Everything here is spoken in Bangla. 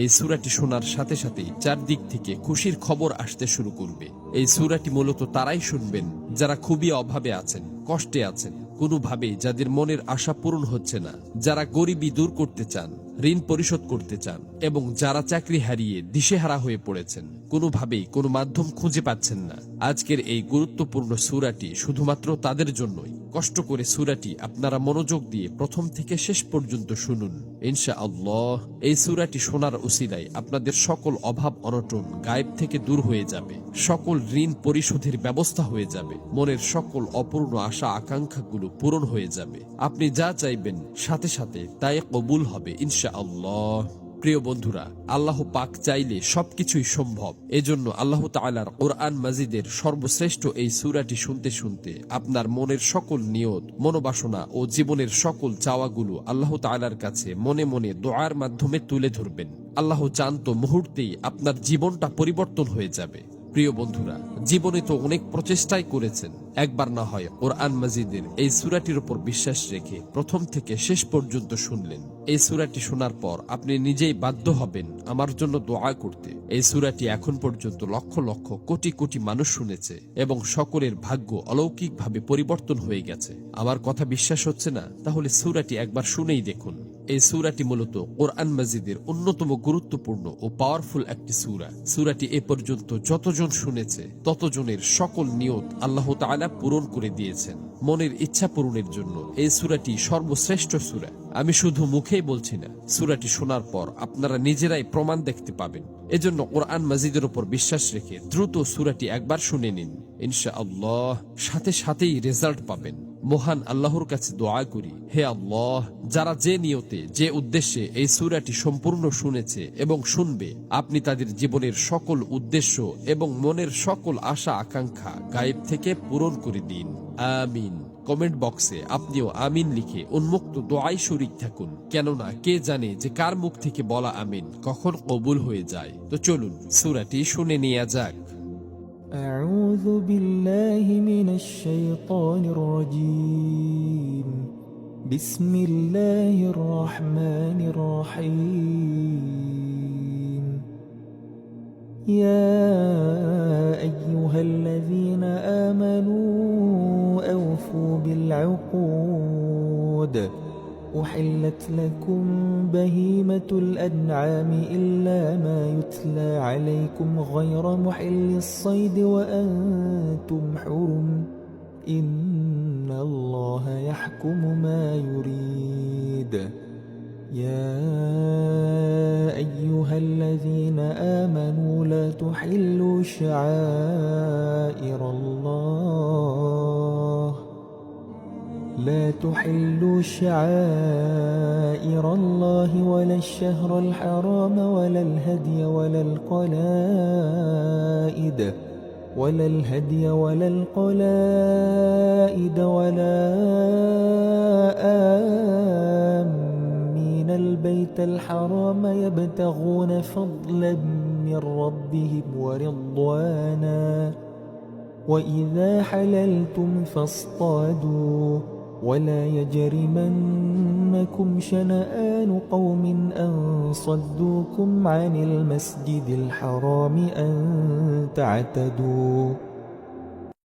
এই সূরাটি শোনার সাথে সাথেই চারদিক থেকে খুশির খবর আসতে শুরু করবে। এই সূরাটি মূলত তারাই শুনবেন যারা খুবই অভাবে আছেন, কষ্টে আছেন, কোনোভাবেই যাদের মনের আশা পূরণ হচ্ছে না, যারা গরিবি দূর করতে চান, ঋণ পরিশোধ করতে চান, এবং যারা চাকরি হারিয়ে দিশেহারা হয়ে পড়েছেন, কোনোভাবেই কোনো মাধ্যম খুঁজে পাচ্ছেন না। আজকের এই গুরুত্বপূর্ণ সূরাটি শুধুমাত্র তাদের জন্যই। কষ্ট করে সূরাটি আপনারা মনোযোগ দিয়ে প্রথম থেকে শেষ পর্যন্ত শুনুন। ইনশাআল্লাহ এই সূরাটি শোনার উসিলায় আপনাদের সকল অভাব অনটন গায়েব থেকে দূর হয়ে যাবে, সকল ঋণ পরিশোধের ব্যবস্থা হয়ে যাবে, মনের সকল অপূর্ণ আশা আকাঙ্ক্ষাগুলো পূরণ হয়ে যাবে। আপনি যা চাইবেন সাথে সাথে তাই কবুল হবে ইনশাআল্লাহ। প্রিয় বন্ধুরা, আল্লাহ পাক চাইলে সবকিছুই সম্ভব। এজন্য আল্লাহ তাআলার কোরআন মাজিদের সর্বশ্রেষ্ঠ এই সূরাটি শুনতে শুনতে আপনার মনের সকল নিয়ত, মনোবাসনা ও জীবনের সকল চাওয়াগুলো আল্লাহ তাআলার কাছে মনে মনে দোয়ার মাধ্যমে তুলে ধরবেন। আল্লাহ চান তো মুহূর্তেই আপনার জীবনটা পরিবর্তন হয়ে যাবে। প্রিয় বন্ধুরা, জীবনে তো অনেক প্রচেষ্টাই করেছেন, একবার না হয় কোরআন মাজিদের এই সূরাটির উপর বিশ্বাস রেখে প্রথম থেকে শেষ পর্যন্ত শুনলেন। এই সূরাটি শোনার পর আপনি নিজেই বাধ্য হবেন আমার জন্য দোয়া করতে। এই সূরাটি এখন পর্যন্ত লক্ষ লক্ষ কোটি কোটি মানুষ শুনেছে এবং সকলের ভাগ্য অলৌকিকভাবে পরিবর্তন হয়ে গেছে। আমার কথা বিশ্বাস হচ্ছে না? তাহলে সূরাটি একবার শুনেই দেখুন। এই সূরাটি মূলত কোরআন মাজিদের অন্যতম গুরুত্বপূর্ণ ও পাওয়ারফুল একটি সূরা। সূরাটি এ পর্যন্ত যতজন শুনেছে ততজনের সকল নিয়ত আল্লাহ তাআলা পূরণ করে দিয়েছেন। মনের ইচ্ছা পূরণের জন্য এই সূরাটি সর্বশ্রেষ্ঠ সূরা। আমি শুধু মুখেই বলছি না, সূরাটি শোনার পর আপনারা নিজেরাই প্রমাণ দেখতে পাবেন। এজন্য কোরআন মাজিদের উপর বিশ্বাস রেখে দ্রুত সূরাটি একবার শুনে নিন। ইনশাআল্লাহ সাথে সাথেই রেজাল্ট পাবেন। মহান আল্লাহর কাছে দোয়া করি, হে আল্লাহ, যারা যে নিয়তে যে উদ্দেশ্যে এই সূরাটি সম্পূর্ণ শুনেছে এবং শুনবে, আপনি তাদের জীবনের সকল উদ্দেশ্য এবং মনের সকল আশা আকাঙ্ক্ষা গায়েব থেকে পূরণ করে দিন। আমিন। কমেন্ট বক্সে আপনিও আমিন লিখে উন্মুক্ত দোয়ায় শরীক থাকুন, কেননা কে জানে যে কার মুখ থেকে বলা আমিন কখন কবুল হয়ে যায়। তো চলুন সূরাটি শুনে নেওয়া যাক। أعوذ بالله من الشيطان الرجيم. بسم الله الرحمن الرحيم. يا أيها الذين آمنوا أوفوا بالعقود. أحلت لكم بهيمة الأنعام إلا ما يتلى عليكم غير محل الصيد وأنتم حرم. إن الله يحكم ما يريد. يا أيها الذين آمنوا لا تحلوا شعائر الله. لا تحلوا شعائر الله ولا الشهر الحرام ولا الهدي ولا القلائد ولا آمين البيت الحرام يبتغون فضلا من ربهم ورضوانا. وإذا حللتم فاصطادوا ولا يجرمنكم شنآن قوم أن صدوكم عن المسجد الحرام أن تعتدوا.